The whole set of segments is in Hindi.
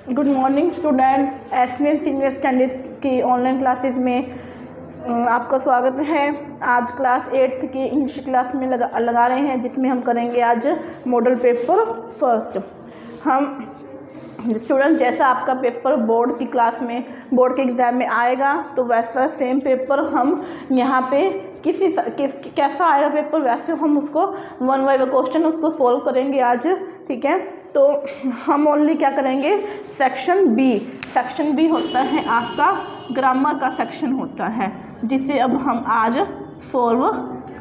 Good morning students, SPM senior standard की ऑनलाइन क्लासेस में आपका स्वागत है। आज क्लास 8 की इंग्लिश क्लास में लगा रहे हैं, जिसमें हम करेंगे आज मॉडल पेपर फर्स्ट। हम स्टूडेंट जैसा आपका पेपर बोर्ड की क्लास में बोर्ड के एग्ज़ाम में आएगा, तो वैसा सेम पेपर हम यहाँ पे कैसा आएगा पेपर, वैसे हम उसको वन बाय वन क्वेश्चन उसको सॉल्व करेंगे आज। ठीक है, तो हम ओनली क्या करेंगे, सेक्शन बी होता है आपका ग्रामर का सेक्शन होता है, जिसे अब हम आज सॉल्व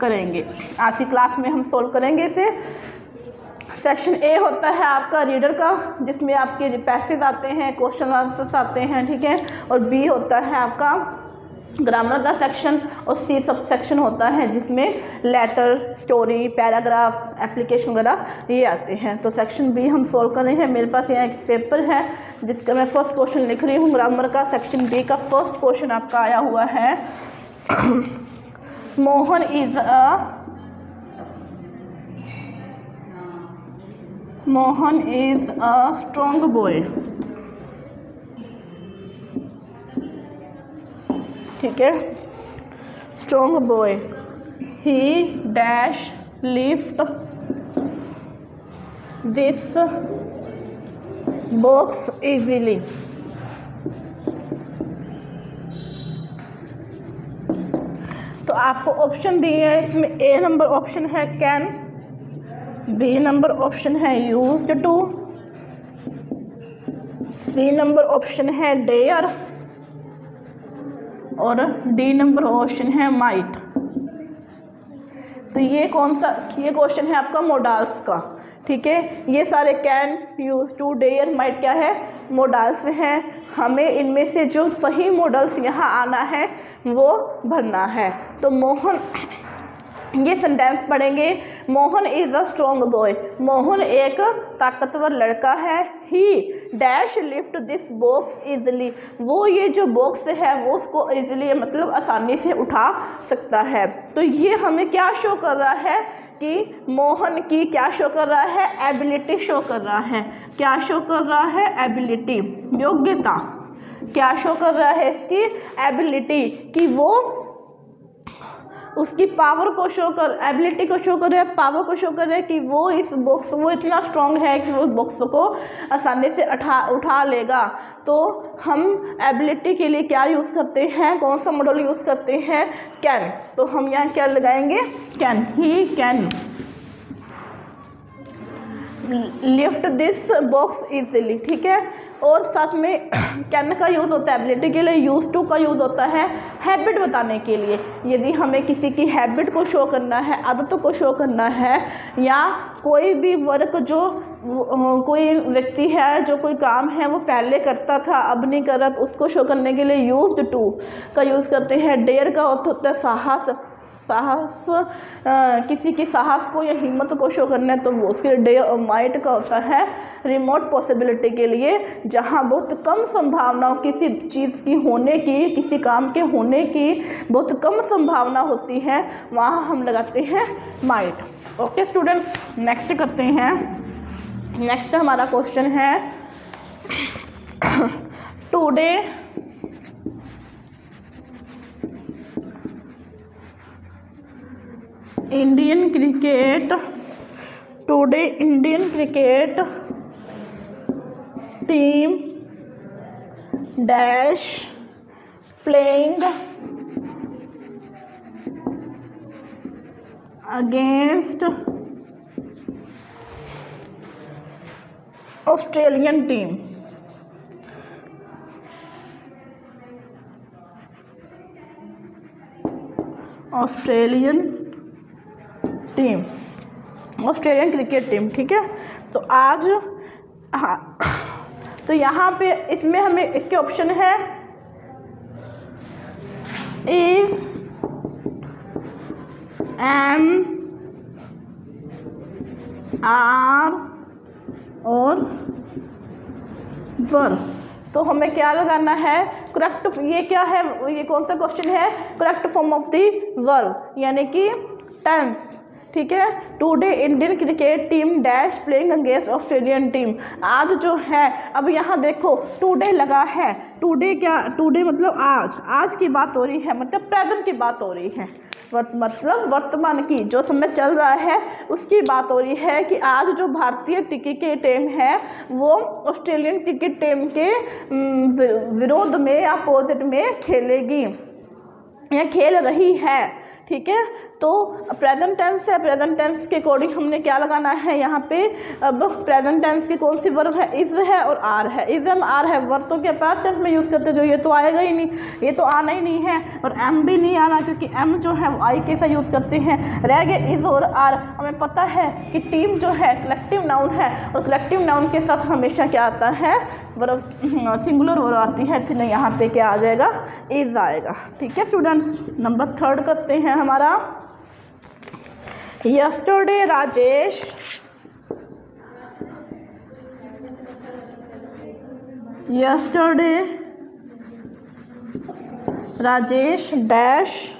करेंगे। आज की क्लास में हम सॉल्व करेंगे इसे। सेक्शन ए होता है आपका रीडर का, जिसमें आपके पैसेज आते हैं, क्वेश्चन आंसर्स आते हैं। ठीक है, और बी होता है आपका ग्रामर का सेक्शन, और सी सब सेक्शन होता है जिसमें लेटर, स्टोरी, पैराग्राफ, एप्लीकेशन वगैरह ये आते हैं। तो सेक्शन बी हम सॉल्व कर रहे हैं। मेरे पास यहाँ एक पेपर है जिसका मैं फर्स्ट क्वेश्चन लिख रही हूँ। ग्रामर का सेक्शन बी का फर्स्ट क्वेश्चन आपका आया हुआ है, Mohan is a strong boy. ठीक है, strong boy, he dash lift this box easily. तो आपको ऑप्शन दिए हैं, इसमें ए नंबर ऑप्शन है कैन, बी नंबर ऑप्शन है used to, C number option है डेयर, और डी नंबर ऑप्शन है माइट। तो ये क्वेश्चन है आपका मोडाल्स का। ठीक है, ये सारे can, use to, dare, might क्या है, मोडाल्स हैं। हमें इनमें से जो सही मॉडल्स यहाँ आना है वो भरना है। तो मोहन, ये सेंटेंस पढ़ेंगे, Mohan is a strong boy. Mohan एक ताकतवर लड़का है। ही dash lift this box easily, वो ये जो बॉक्स है वो उसको इजली मतलब आसानी से उठा सकता है। तो ये हमें क्या शो कर रहा है कि मोहन की क्या शो कर रहा है, एबिलिटी शो कर रहा है। क्या शो कर रहा है, एबिलिटी, योग्यता। क्या शो कर रहा है, इसकी एबिलिटी, कि वो उसकी पावर को शो कर, एबिलिटी को शो कर रहा है, पावर को शो कर रहा है कि वो इस बॉक्स, वो इतना स्ट्रांग है कि वो बॉक्स को आसानी से उठा लेगा। तो हम एबिलिटी के लिए क्या यूज़ करते हैं, कौन सा मॉडल यूज़ करते हैं, कैन। तो हम यहाँ क्या लगाएंगे, can, he can lift this box easily. ठीक है, और साथ में कैन का यूज़ होता है एबिलिटी के लिए, यूज टू का यूज़ होता है हैबिट बताने के लिए। यदि हमें किसी की हैबिट को शो करना है, आदतों को शो करना है, या कोई भी वर्क जो कोई व्यक्ति है जो कोई काम है वो पहले करता था अब नहीं कर रहा, तो उसको शो करने के लिए यूज्ड टू का यूज़ करते हैं। डेयर का अर्थ होता है साहस, किसी की साहस को या हिम्मत को शो करना है, तो वो उसके लिए डे। और माइट का होता है रिमोट पॉसिबिलिटी के लिए, जहाँ बहुत कम संभावना किसी चीज़ की होने की, किसी काम के होने की बहुत कम संभावना होती है, वहाँ हम लगाते हैं माइट। ओके स्टूडेंट्स, नेक्स्ट करते हैं। नेक्स्ट हमारा क्वेश्चन है, today Indian cricket team dash playing against Australian team. Australian cricket team. ठीक है, तो आज तो यहाँ पे इसमें हमें इसके ऑप्शन है इज, एम, आर और वर। तो हमें क्या लगाना है, करेक्ट। ये क्या है, ये कौन सा क्वेश्चन है, correct form of the verb, यानी कि टेंस, ठीक है। Today Indian cricket team dash playing against Australian team. आज जो है, अब यहाँ देखो टुडे लगा है, टुडे क्या, टुडे मतलब आज की बात हो रही है, मतलब प्रेजेंट की बात हो रही है, मतलब वर्तमान की जो समय चल रहा है उसकी बात हो रही है कि आज जो भारतीय क्रिकेट टीम है वो ऑस्ट्रेलियन क्रिकेट टीम के विरोध में या अपोजिट में खेलेगी या खेल रही है, ठीक है। तो प्रेजेंट टेंस है, प्रेजेंट टेंस के अकॉर्डिंग हमने क्या लगाना है यहाँ पे। अब प्रेजेंट टेंस की कौन सी वर्ब है, इज है और आर है। इज एम आर है, वर्ब तो क्या पास्ट टेंस में यूज़ करते, जो ये तो आएगा ही नहीं, ये तो आना ही नहीं है, और एम भी नहीं आना क्योंकि एम जो है वो आई के साथ यूज़ करते हैं। रह गए इज और आर। हमें पता है कि टीम जो है कलेक्टिव नाउन है और कलेक्टिव नाउन के साथ हमेशा क्या आता है, वर्ब सिंगुलर वर्ब आती है, इसलिए यहाँ पे क्या आ जाएगा, इज आएगा, ठीक है स्टूडेंट्स। नंबर 3 करते हैं हमारा। Yesterday Rajesh dash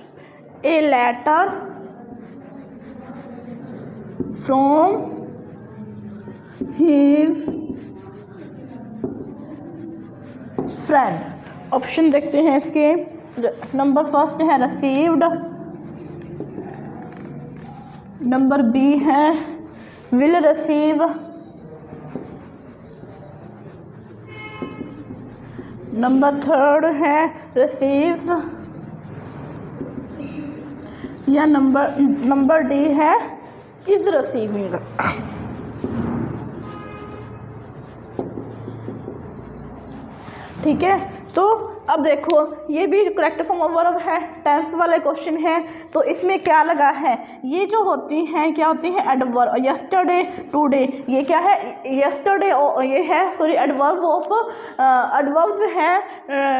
a letter from his friend. Option देखते हैं इसके। नंबर फर्स्ट है रिसीव्ड, नंबर बी है विल रिसीव, नंबर 3 है रिसीव्स, या नंबर डी है इज रिसीविंग। ठीक है, तो अब देखो ये भी करेक्ट फॉर्म ऑफ वर्ब है, टेंस वाले क्वेश्चन है, तो इसमें क्या लगा है, ये जो होती हैं क्या होती है एडवर्ब। यस्टरडे टुडे ये क्या है, यस्टरडे ये है सॉरी एडवर्ब ऑफ एडवर्ब्स है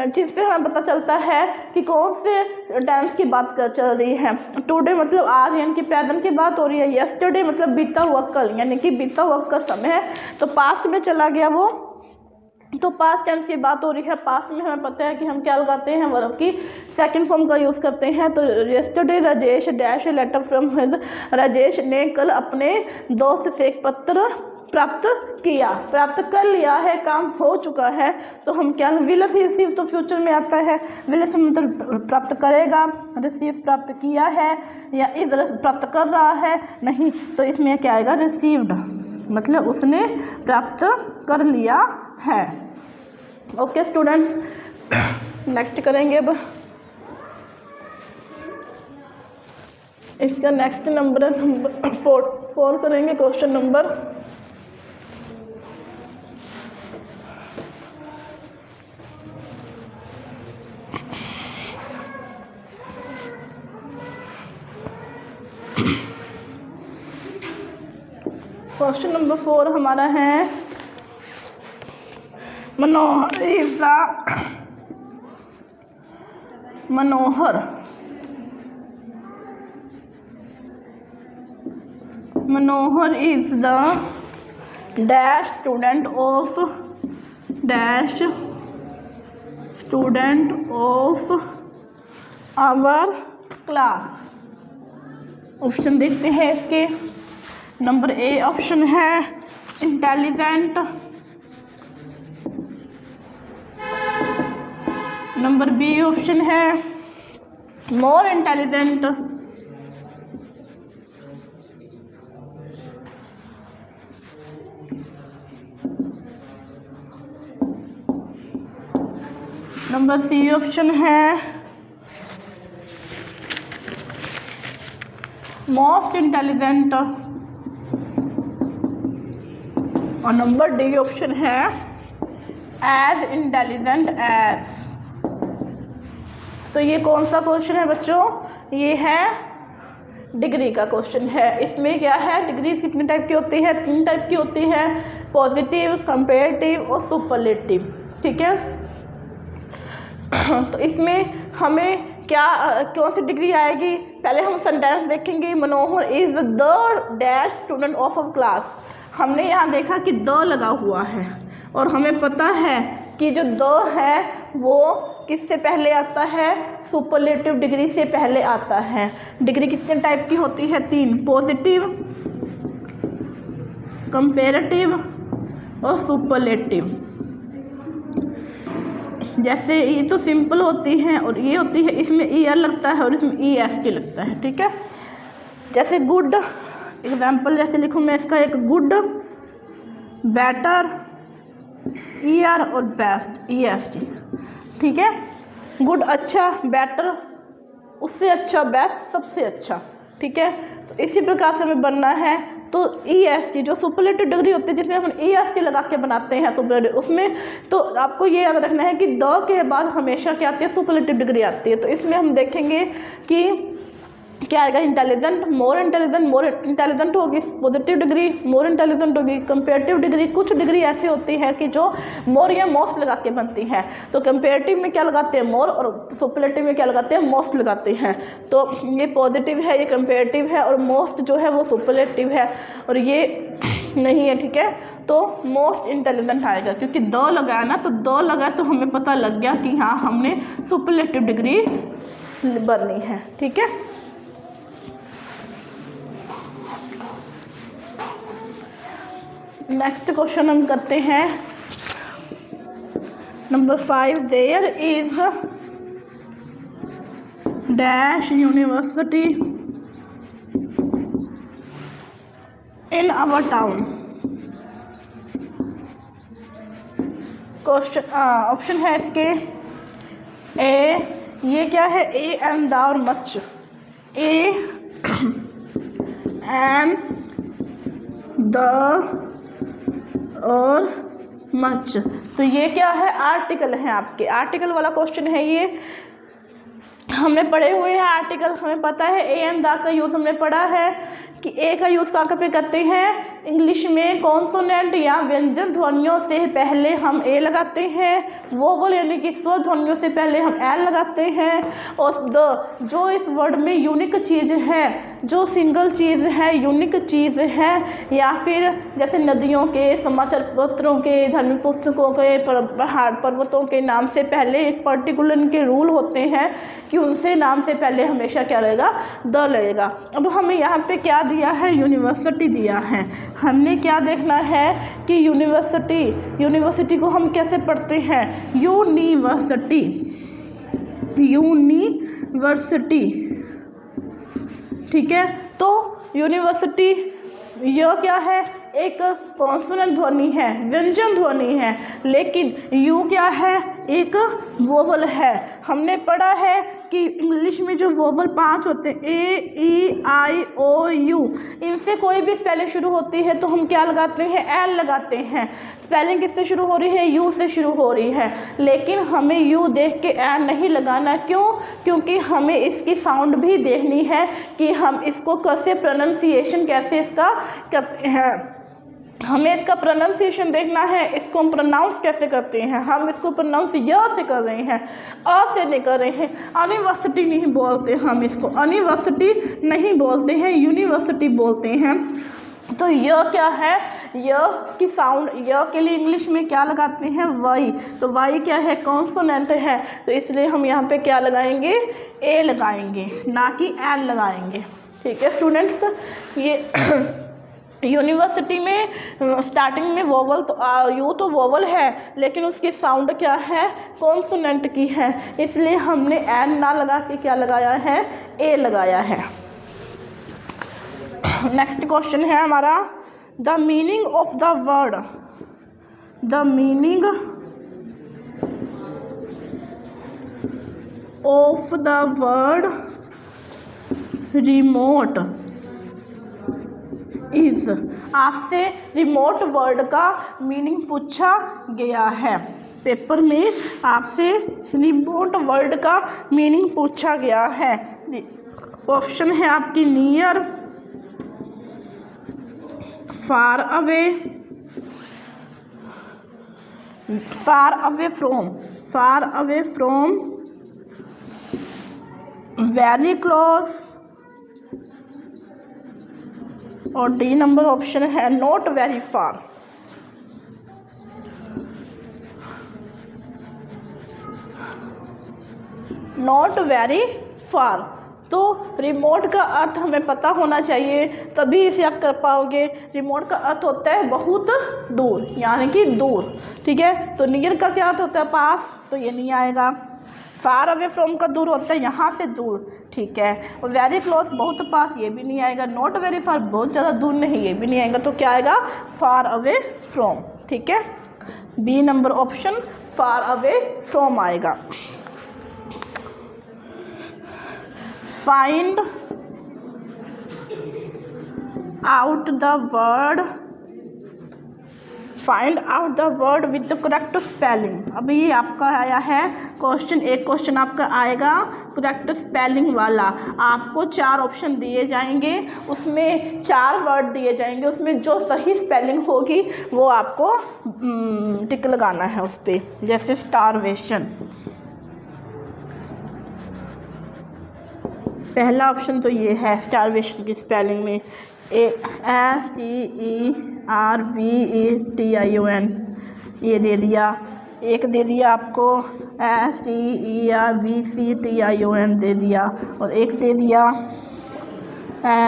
जिससे हमें पता चलता है कि कौन से टेंस की बात चल रही है। टुडे मतलब आज यानी कि प्रेजेंट की बात हो रही है, यस्टरडे मतलब बीता हुआ कल यानी कि बीता हुआ कल समय है, तो पास्ट में चला गया वो, तो पास्ट टेंस की बात हो रही है। पास्ट में हमें पता है कि हम क्या लगाते हैं, वर्ब की सेकंड फॉर्म का यूज़ करते हैं। तो yesterday Rajesh dash a letter from his, Rajesh ने कल अपने दोस्त से एक पत्र प्राप्त किया, प्राप्त कर लिया है, काम हो चुका है, तो हम क्या, विल रिसीव तो फ्यूचर में आता है, विल से मतलब प्राप्त करेगा, रिसीव प्राप्त किया है, या इज प्राप्त कर रहा है, नहीं, तो इसमें क्या आएगा रिसीव्ड, मतलब उसने प्राप्त कर लिया है। ओके स्टूडेंट्स, नेक्स्ट करेंगे अब इसका नेक्स्ट नंबर है नंबर 4 करेंगे क्वेश्चन नंबर 4 हमारा है Manohar is the dash student of our class. Option देखते हैं इसके। नंबर ए ऑप्शन है इंटेलिजेंट, नंबर बी ऑप्शन है more intelligent, number C option है मोस्ट इंटेलिजेंट, और नंबर डी ऑप्शन है एज इंटेलिजेंट एज। तो ये कौन सा क्वेश्चन है बच्चों, ये है डिग्री का क्वेश्चन है। इसमें क्या है, डिग्री कितने टाइप की होती है, 3 टाइप की होती है, पॉजिटिव, कंपेरेटिव और सुपरलेटिव, ठीक है। तो इसमें हमें क्या कौन सी डिग्री आएगी, पहले हम सेंटेंस देखेंगे। Manohar is the dash student of our class. हमने यहाँ देखा कि द लगा हुआ है और हमें पता है कि जो द है वो किससे पहले आता है? सुपरलेटिव डिग्री से पहले आता है। डिग्री कितने टाइप की होती है? 3, पॉजिटिव, कंपेरेटिव और सुपरलेटिव। जैसे ये तो सिंपल होती हैं और ये होती है, इसमें ER लगता है और इसमें EST लगता है, ठीक है। जैसे गुड, एग्जाम्पल जैसे लिखूँ मैं इसका, एक गुड, बेटर, ER और बेस्ट EST, ठीक है। गुड अच्छा, बेटर उससे अच्छा, बेस्ट सबसे अच्छा, ठीक है। तो इसी प्रकार से हमें बनना है। तो EST जो सुपरलेटिव डिग्री होती है जिसमें हम EST लगा के बनाते हैं सुपरलेटिव, उसमें तो आपको ये याद रखना है कि द के बाद हमेशा क्या आती है? सुपरलेटिव डिग्री आती है। तो इसमें हम देखेंगे कि क्या आएगा? इंटेलिजेंट, मोर इंटेलिजेंट होगी पॉजिटिव डिग्री, मोर इंटेलिजेंट होगी कंपेरेटिव डिग्री। कुछ डिग्री ऐसी होती है कि जो मोर या मोस्ट लगा के बनती है। तो कंपेरेटिव में क्या लगाते हैं? मोर, और सुपरलेटिव में क्या लगाते हैं? मोस्ट लगाते हैं। तो ये पॉजिटिव है, ये कंपेरेटिव है, और मोस्ट जो है वो सुपरलेटिव है, और ये नहीं है, ठीक है। तो मोस्ट इंटेलिजेंट आएगा, क्योंकि द लगाया ना, तो द लगा तो हमें पता लग गया कि हाँ हमने सुपरलेटिव डिग्री बननी है, ठीक है। नेक्स्ट क्वेश्चन हम करते हैं number 5। There is dash university in our town. Question option है इसके ए, ये क्या है? ए एंड द और मच, ए एंड द और मच। तो ये क्या है? आर्टिकल है आपके, आर्टिकल वाला क्वेश्चन है ये। हमने पढ़े हुए हैं आर्टिकल, हमें पता है ए एंड द का यूज़ हमने पढ़ा है कि ए का यूज़ कहाँ पे करते हैं? इंग्लिश में कॉन्सोनेंट या व्यंजन ध्वनियों से पहले हम ए लगाते हैं, वोवल यानी कि स्वर ध्वनियों से पहले हम एल लगाते हैं, और द जो इस वर्ड में यूनिक चीज़ है, जो सिंगल चीज़ है, यूनिक चीज़ है, या फिर जैसे नदियों के, समाचार पत्रों के, धार्मिक पुस्तकों के, पहाड़ पर्वतों के नाम से पहले एक पर्टिकुलर इनके रूल होते हैं कि उनसे नाम से पहले हमेशा क्या रहेगा? द लगेगा। अब हमें यहाँ पे क्या दिया है? यूनिवर्सिटी दिया है। हमने क्या देखना है कि यूनिवर्सिटी को हम कैसे पढ़ते हैं? यूनिवर्सिटी, ठीक है। तो यूनिवर्सिटी यह क्या है? एक कॉन्सोनेंट ध्वनि है, व्यंजन ध्वनि है, लेकिन यू क्या है? एक वोवल है। हमने पढ़ा है कि इंग्लिश में जो वोवल 5 होते हैं, ए, ई, आई, ओ, यू, इनसे कोई भी स्पेलिंग शुरू होती है तो हम क्या लगाते हैं? एल लगाते हैं। स्पेलिंग किससे शुरू हो रही है? यू से शुरू हो रही है, लेकिन हमें यू देख के एल नहीं लगाना। क्यों? क्योंकि हमें इसकी साउंड भी देखनी है कि हम इसको कैसे प्रोनाउंसिएशन कैसे इसका करते हैं। हमें इसका प्रोनाउंसिएशन देखना है, इसको हम प्रोनाउंस कैसे करते हैं। हम इसको प्रोनाउंस य से कर रहे हैं, अ से नहीं कर रहे हैं। यूनिवर्सिटी नहीं बोलते हम इसको, यूनिवर्सिटी नहीं बोलते हैं, यूनिवर्सिटी बोलते हैं। तो य क्या है? य की साउंड, य के लिए इंग्लिश में क्या लगाते हैं? वाई। तो वाई क्या है? कॉन्सोनेंट है, तो इसलिए हम यहाँ पे क्या लगाएंगे? ए लगाएंगे, ना कि एल लगाएंगे, ठीक है स्टूडेंट्स। ये यूनिवर्सिटी में स्टार्टिंग में वोवल तो यू तो वोवल है, लेकिन उसकी साउंड क्या है? कॉन्सोनेंट की है, इसलिए हमने एन ना लगा के क्या लगाया है? ए लगाया है। नेक्स्ट क्वेश्चन है हमारा, the meaning of the word, the meaning of the word remote is. आपसे रिमोट वर्ड का मीनिंग पूछा गया है, पेपर में आपसे रिमोट वर्ड का मीनिंग पूछा गया है। ऑप्शन है आपकी near, far away, far away from, very close, और डी नंबर ऑप्शन है not very far. Not very far. तो रिमोट का अर्थ हमें पता होना चाहिए, तभी इसे आप कर पाओगे। रिमोट का अर्थ होता है बहुत दूर, यानी कि दूर, ठीक है। तो नियर का क्या अर्थ होता है? पास, तो ये नहीं आएगा। फार अवे फ्रॉम का दूर होता है यहाँ से दूर, ठीक है। और वेरी क्लोज बहुत पास, ये भी नहीं आएगा। नॉट वेरी फार बहुत ज़्यादा दूर नहीं, ये भी नहीं आएगा। तो क्या आएगा? फार अवे फ्रॉम, ठीक है। B number option far away from आएगा। Find out the word with the correct spelling. अभी ये आपका आया है क्वेश्चन, एक क्वेश्चन आपका आएगा करेक्ट स्पेलिंग वाला। आपको 4 ऑप्शन दिए जाएंगे, उसमें 4 वर्ड दिए जाएंगे, उसमें जो सही स्पेलिंग होगी वो आपको टिक लगाना है उस पर। जैसे स्टारवेशन, पहला ऑप्शन तो ये है स्टारवेशन की स्पेलिंग में STERVETION, ये दे दिया। एक दे दिया आपको STERVCTION दे दिया, और एक दे दिया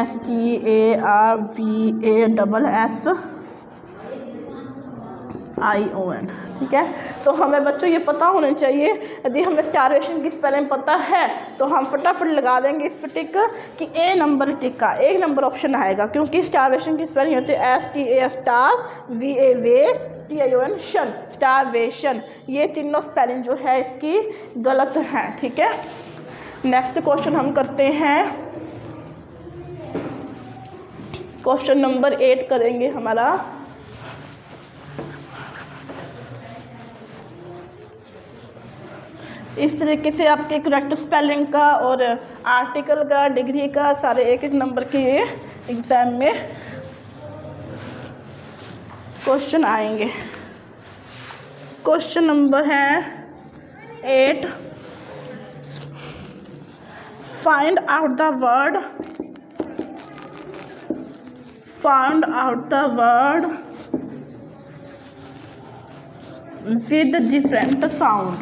STARVASSION, ठीक है। तो हमें बच्चों ये पता होना चाहिए, यदि हमें स्टारवेशन की स्पेलिंग पता है तो हम फटाफट लगा देंगे इस पर टिक कि ए नंबर टिक का 1 नंबर ऑप्शन आएगा, क्योंकि स्टारवेशन की स्पेलिंग होती है STARVAVTION स्टारवेशन। ये तीनों स्पेलिंग जो है इसकी गलत है, ठीक है। नेक्स्ट क्वेश्चन हम करते हैं, क्वेश्चन नंबर 8 करेंगे हमारा। इस तरीके से आपके करेक्ट स्पेलिंग का और आर्टिकल का, डिग्री का सारे 1-1 नंबर के एग्ज़ाम में क्वेश्चन आएंगे। क्वेश्चन नंबर है 8, find out the word with different sound.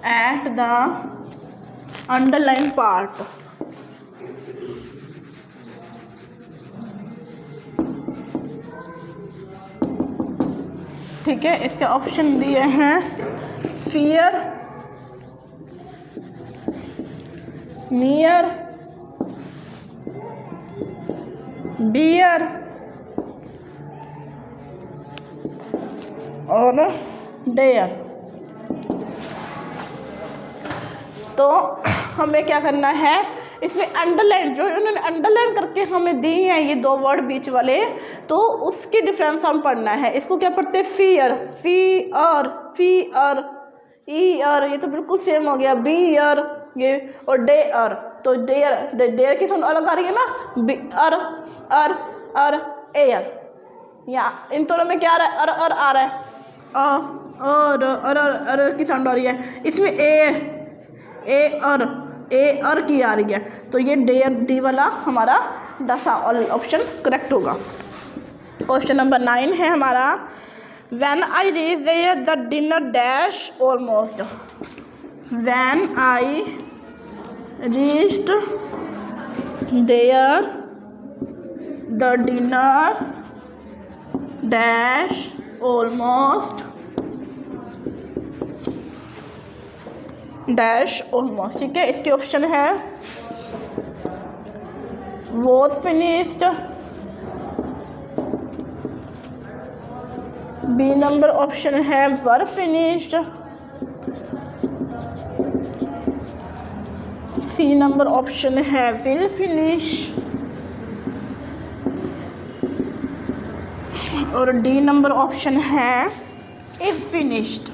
At the underline part, ठीक है। इसके ऑप्शन दिए हैं फियर, नियर, बियर और डेयर। तो हमें क्या करना है, इसमें अंडरलाइन, जो उन्होंने अंडरलाइन करके हमें दी हैं ये 2 वर्ड बीच वाले, तो उसकी डिफरेंस हम पढ़ना है। इसको क्या पढ़ते हैं? फियर, फीअर, ईयर, ये तो बिल्कुल सेम हो गया। बीयर ये, और डेयर, तो डेयर की थोड़ा अलग आ रही है ना, एयर। या इन दोनों में क्या आ रहा है? अर आ रहा है, और की साउंड आ रही है। इसमें ए और की आ रही है, तो ये डी वाला हमारा 10 ऑप्शन करेक्ट होगा। क्वेश्चन नंबर 9 है हमारा, when I reach there the dinner dash almost. When I reached there the dinner dash almost, dash almost, ठीक है। इसके ऑप्शन है was finished, B number option है were finished, C number option है विल फिनिश, और डी नंबर ऑप्शन है इज फिनिश्ड।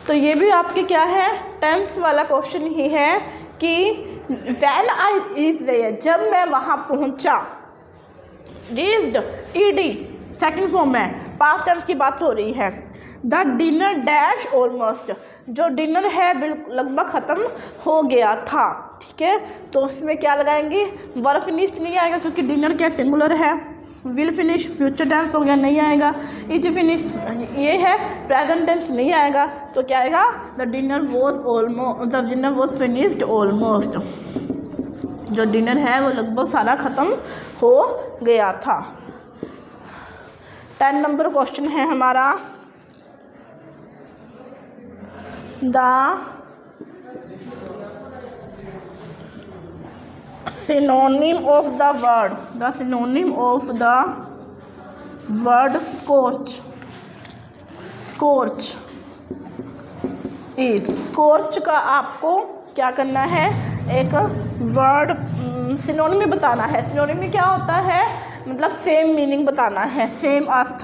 तो ये भी आपके क्या है, टेंस वाला क्वेश्चन ही है कि व्हेन आई रीच देयर, जब मैं वहाँ पहुँचा। रीच्ड ईडी सेकंड फॉर्म में, पास्ट टेंस की बात हो रही है। द डिनर डैश ऑलमोस्ट, जो डिनर है बिल्कुल लगभग ख़त्म हो गया था। ठीक है, तो इसमें क्या लगाएंगे, वर फिनिश्ड नहीं आएगा क्योंकि डिनर क्या सिंगुलर है। विल फिनिश फ्यूचर टेंस हो गया, नहीं आएगा। इज फिनिश ये है प्रेजेंट टेंस, नहीं आएगा। तो क्या आएगा, the dinner was finished almost. जो डिनर है वो लगभग सारा ख़त्म हो गया था। 10 नंबर क्वेश्चन है हमारा, the synonym of the word scorch is, scorch का आपको क्या करना है, एक वर्ड सिनोनिम में बताना है। सिनोनिम में क्या होता है, मतलब सेम मीनिंग बताना है, सेम अर्थ।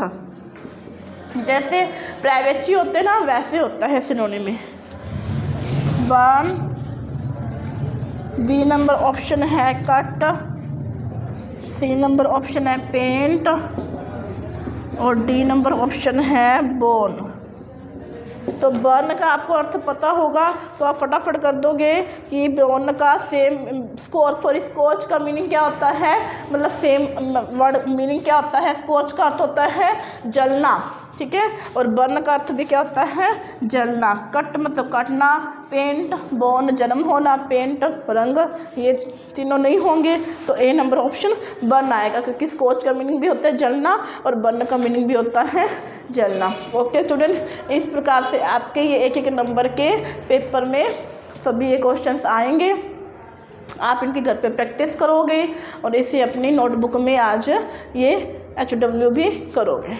जैसे प्राइवेची होते हैं ना, वैसे होता है सिनोनिम में। 1 बी नंबर ऑप्शन है कट, सी नंबर ऑप्शन है पेंट और डी नंबर ऑप्शन है बोन। तो बर्न का आपको अर्थ पता होगा तो आप फटाफट कर दोगे कि बोन का सेम स्कॉच का मीनिंग क्या होता है, मतलब सेम वर्ड मीनिंग क्या होता है। स्कॉच का अर्थ होता है जलना, ठीक है, और बर्न का अर्थ भी क्या होता है, जलना। कट मतलब काटना, पेंट बोन जन्म होना, पेंट रंग, ये तीनों नहीं होंगे तो ए नंबर ऑप्शन बर्न आएगा, क्योंकि स्कॉच का मीनिंग भी होता है जलना और बर्न का मीनिंग भी होता है जलना। ओके स्टूडेंट, इस प्रकार से आपके ये एक एक नंबर के पेपर में सभी ये क्वेश्चंस आएंगे। आप इनके घर पे प्रैक्टिस करोगे और इसे अपनी नोटबुक में आज ये HW भी करोगे।